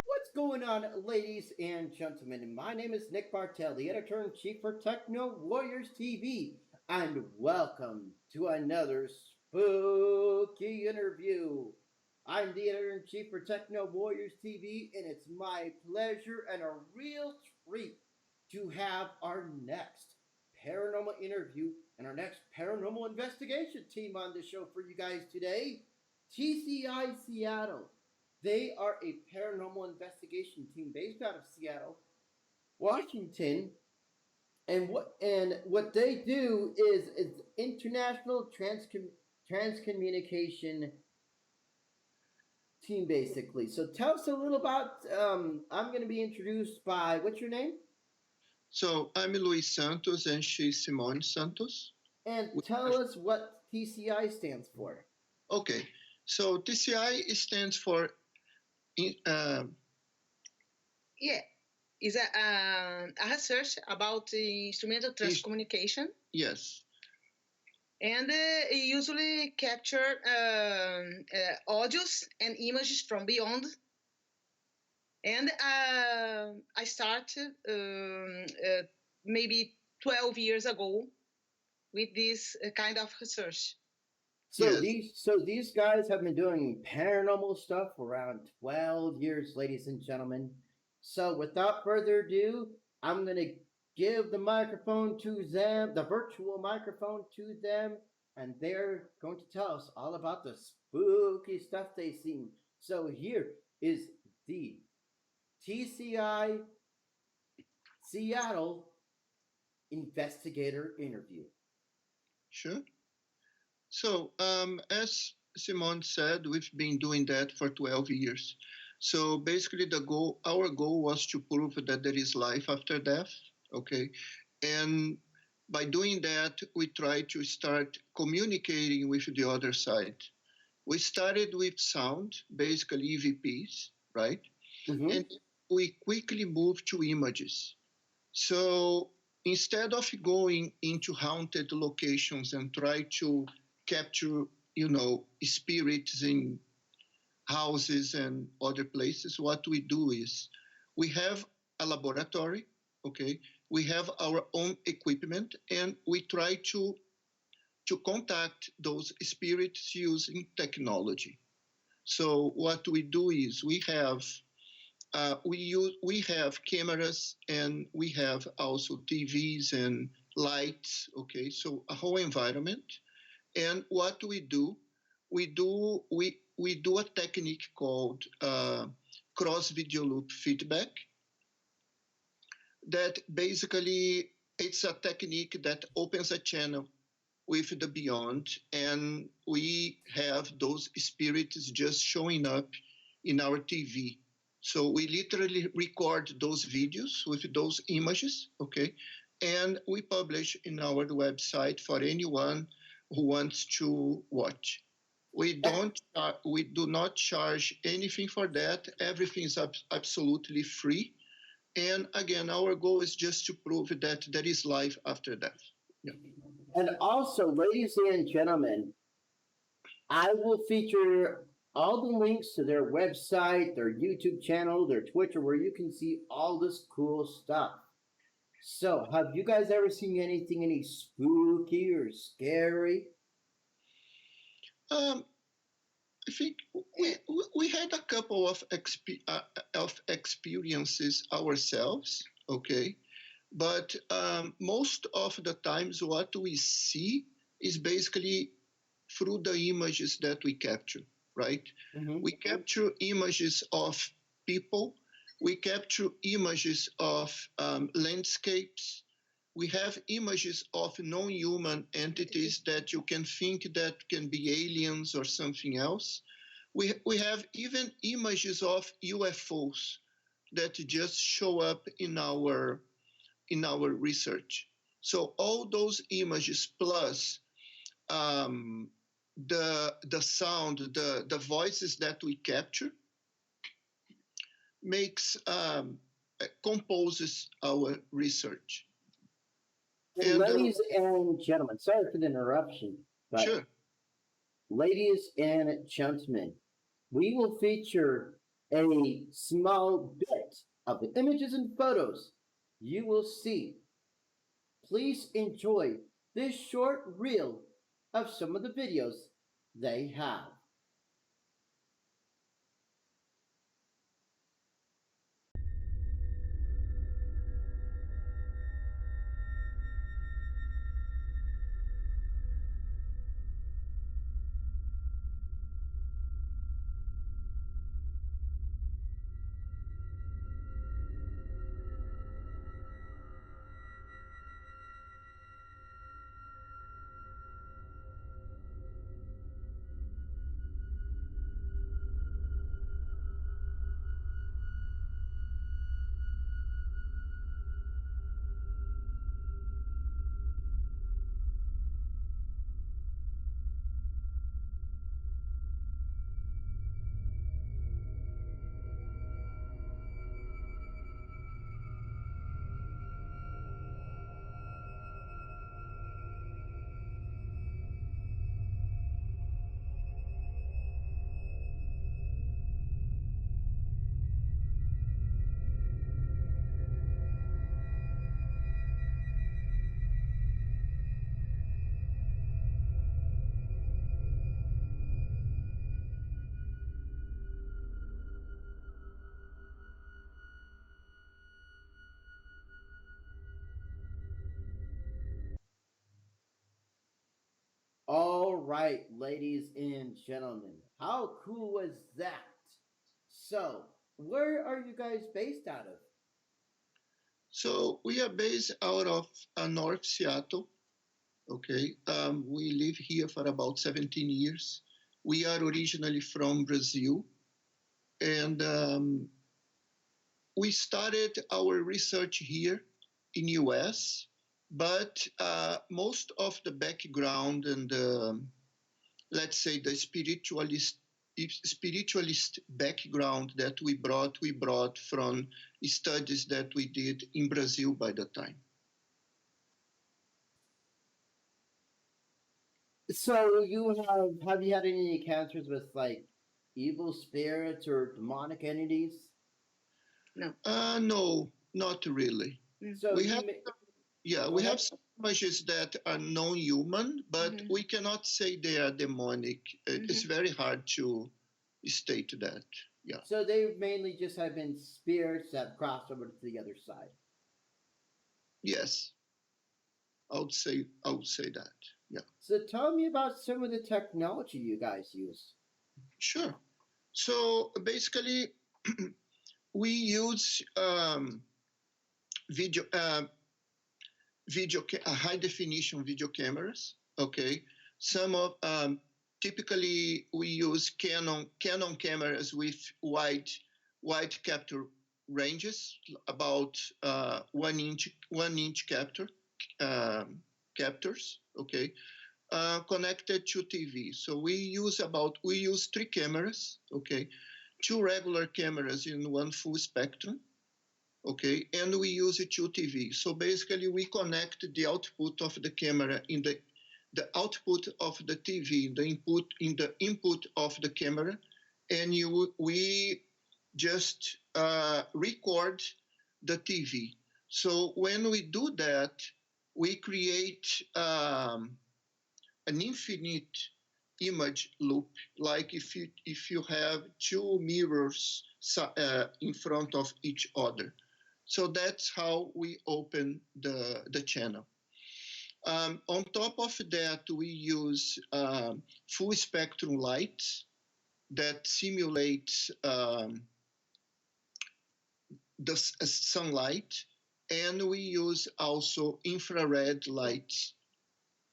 What's going on, ladies and gentlemen? My name is Nick Bartel, the editor-in-chief for Techno Warriors TV, and welcome to another spooky interview. I'm the editor-in-chief for Techno Warriors TV, and it's my pleasure and a real treat to have our next paranormal interview and our next paranormal investigation team on the show for you guys today. TCI Seattle. They are a paranormal investigation team based out of Seattle, Washington, and what they do is it's international transcommunication team basically. So tell us a little about. I'm going to be introduced by what's your name? So I'm Luis Santos and she's Simone Santos. And tell us what TCI stands for. Okay, so TCI stands for is a research about instrumental transcommunication. Yes. And it usually capture audios and images from beyond. And I started maybe 12 years ago with this kind of research. So these guys have been doing paranormal stuff for around 12 years, ladies and gentlemen. So without further ado, I'm going to give the microphone to them, the virtual microphone to them, and they're going to tell us all about the spooky stuff they've seen. So here is the TCI Seattle investigator interview. Sure. So, as Simone said, we've been doing that for 12 years. So basically our goal was to prove that there is life after death, okay? And by doing that, we try to start communicating with the other side. We started with sound, basically EVPs, right? Mm-hmm. And we quickly moved to images. So instead of going into haunted locations and try to capture, spirits in houses and other places, what we do is we have a laboratory, okay? We have our own equipment, and we try to contact those spirits using technology. So what we do is we have cameras, and we have also TVs and lights, okay? So a whole environment. And what we do a technique called cross video loop feedback. That basically it's a technique that opens a channel with the beyond, and we have those spirits just showing up in our TV. So we literally record those videos with those images, okay? And we publish in our website for anyone who wants to watch. We do not charge anything for that. Everything is absolutely free. And again, our goal is just to prove that there is life after death. Yeah. And also, ladies and gentlemen, I will feature all the links to their website, their YouTube channel, their Twitter, where you can see all this cool stuff. So, have you guys ever seen any spooky or scary? I think we had a couple of experiences ourselves, okay? But most of the times what we see is basically through the images that we capture, right? Mm-hmm. We capture images of people. We capture images of landscapes. We have images of non-human entities that you can think that can be aliens or something else. We have even images of UFOs that just show up in our research. So all those images plus the sound, the voices that we capture composes our research. And ladies and gentlemen, sorry for the interruption, but sure. ladies and gentlemen, we will feature a small bit of the images and photos you will see. Please enjoy this short reel of some of the videos they have. All right, ladies and gentlemen, how cool was that? So, where are you guys based out of? So we are based out of North Seattle. Okay, we live here for about 17 years. We are originally from Brazil, and we started our research here in US, but most of the background and let's say the spiritualist background that we brought from studies that we did in Brazil by the time. So, have you had any encounters with like evil spirits or demonic entities? No. No, not really. So We you have may, Yeah, go we ahead. have some images that are non-human, but we cannot say they are demonic. It's very hard to state that. Yeah. So they mainly just have been spirits that crossed over to the other side. Yes, I would say that. Yeah. So tell me about some of the technology you guys use. Sure. So basically, we use video high definition video cameras. Okay. Some of typically we use Canon cameras with wide capture ranges, about 1 inch captors. Okay. Connected to TV. So we use three cameras. Okay. Two regular cameras in one full spectrum, okay, and we use it to TV. So basically we connect the output of the camera in the output of the TV, the input of the camera, and we just record the TV. So when we do that, we create an infinite image loop, like if you have two mirrors in front of each other. So that's how we open the channel. On top of that, we use full spectrum lights that simulate the sunlight, and we use also infrared lights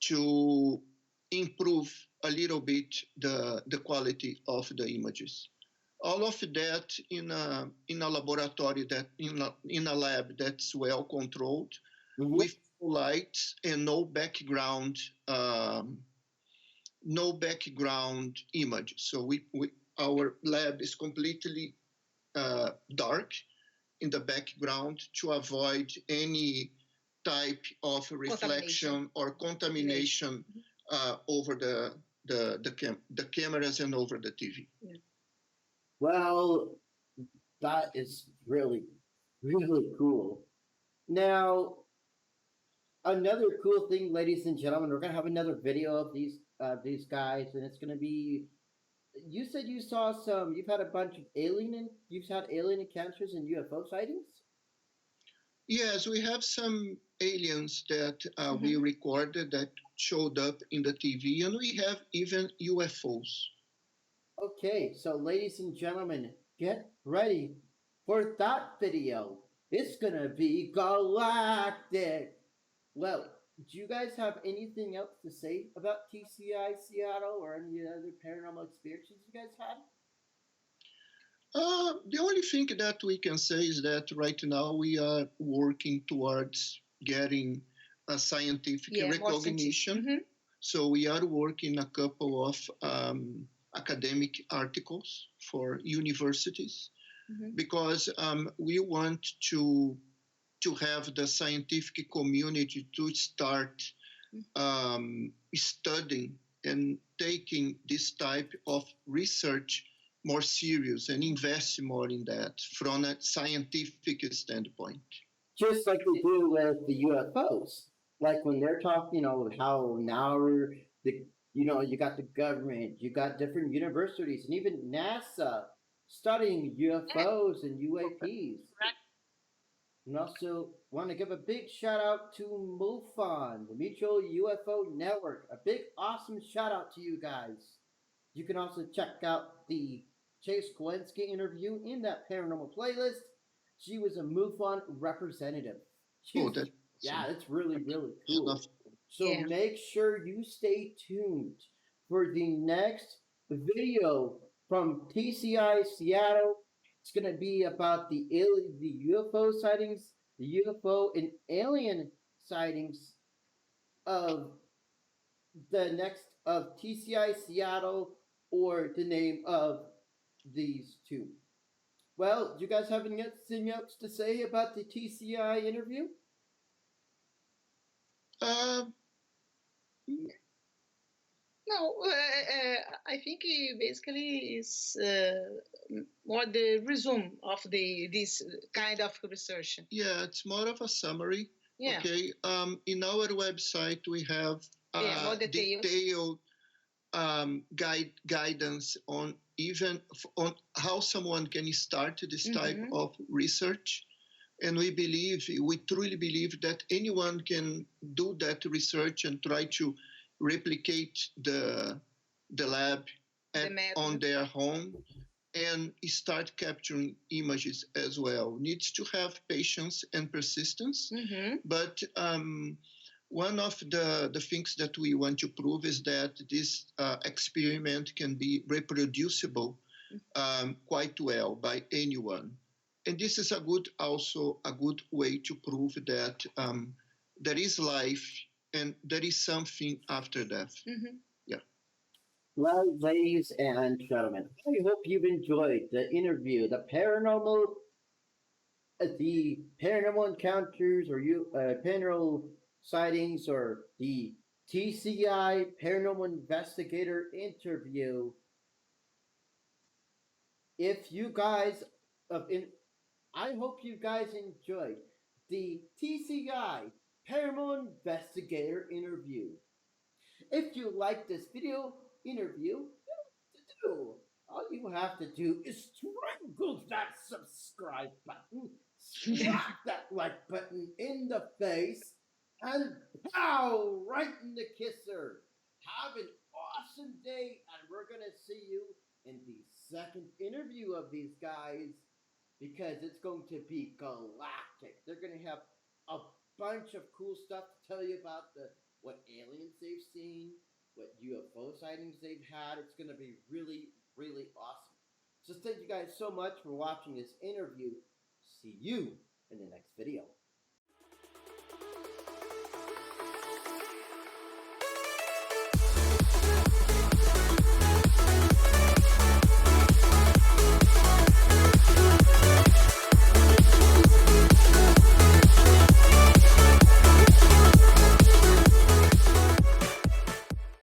to improve a little bit the quality of the images. All of that in a laboratory in a lab that's well controlled, with lights and no background image. So our lab is completely dark in the background to avoid any type of reflection or contamination over the cameras and over the TV. Yeah. Well, that is really, really cool. Now, another cool thing, ladies and gentlemen, we're gonna have another video of these guys, and it's gonna be. You said you saw some. You've had a bunch of You've had alien encounters and UFO sightings. Yes, we have some aliens that we Mhm. recorded that showed up in the TV, and we have even UFOs. Okay, so ladies and gentlemen, get ready for that video. It's gonna be galactic. Well, do you guys have anything else to say about TCI Seattle or any other paranormal experiences you guys had? The only thing that we can say is that right now we are working towards getting a scientific Yeah, more recognition. scientific. So we are working a couple of academic articles for universities because we want to have the scientific community to start studying and taking this type of research more serious and invest more in that from a scientific standpoint. Just like they do with the UFOs. Like when they're talking, how now you got the government, you got different universities, and even NASA studying UFOs and UAPs. And also want to give a big shout out to MUFON, the Mutual UFO Network. A big awesome shout out to you guys. You can also check out the Chase Kowinski interview in that paranormal playlist. She was a MUFON representative. Yeah, that's really, really cool. So Yeah. make sure you stay tuned for the next video from TCI Seattle. It's going to be about the UFO sightings, the UFO and alien sightings of the next of TCI Seattle or the name of these two. Well, do you guys have anything else to say about the TCI interview? No, I think basically is more the resume of this kind of research. Yeah, it's more of a summary. Yeah. Okay. In our website, we have more details. detailed guidance on even on how someone can start this type of research. And we truly believe that anyone can do that research and try to replicate the lab on their home and start capturing images as well. Needs to have patience and persistence. But one of the things that we want to prove is that this experiment can be reproducible quite well by anyone. And this is also a good way to prove that there is life and there is something after death. Yeah. Well, ladies and gentlemen, I hope you've enjoyed the interview, the paranormal encounters or paranormal sightings or the TCI paranormal investigator interview. If you guys I hope you guys enjoyed the TCI paranormal investigator interview. If you like this video interview, you know what to do. All you have to do is strangle that subscribe button, slap that like button in the face, and pow right in the kisser. Have an awesome day, and we're gonna see you in the second interview of these guys because it's going to be galactic. They're gonna have a bunch of cool stuff to tell you about what aliens they've seen, what UFO sightings they've had. It's going to be really, really awesome. So thank you guys so much for watching this interview. See you in the next video.